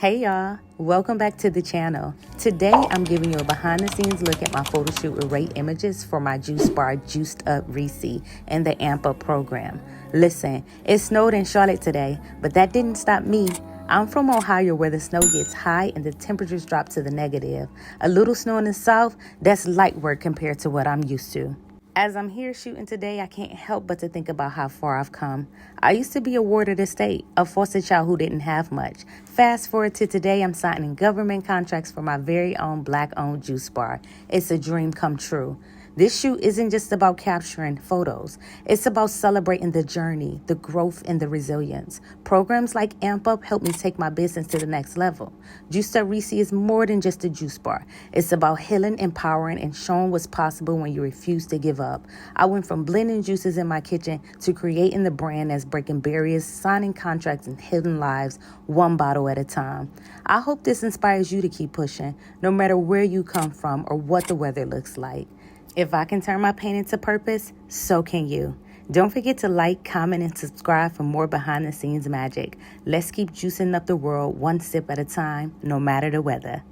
Hey y'all, welcome back to the channel. Today I'm giving you a behind the scenes look at my Photoshoot with RAE Images for my juice bar Juiced Up Reesy in the Amp Up program. Listen, it snowed in Charlotte today, but that didn't stop me. I'm from Ohio where the snow gets high and the temperatures drop to the negative. A little snow in the south, that's light work compared to what I'm used to. As I'm here shooting today, I can't help but to think about how far I've come. I used to be a ward of the state, a foster child who didn't have much. Fast forward to today, I'm signing government contracts for my very own Black-owned juice bar. It's a dream come true. This shoot isn't just about capturing photos. It's about celebrating the journey, the growth, and the resilience. Programs like Amp Up help me take my business to the next level. Juiced Up Reesy is more than just a juice bar. It's about healing, empowering, and showing what's possible when you refuse to give up. I went from blending juices in my kitchen to creating the brand that's breaking barriers, signing contracts, and healing lives one bottle at a time. I hope this inspires you to keep pushing, no matter where you come from or what the weather looks like. If I can turn my pain into purpose, so can you. Don't forget to like, comment, and subscribe for more behind the scenes magic. Let's keep juicing up the world one sip at a time, no matter the weather.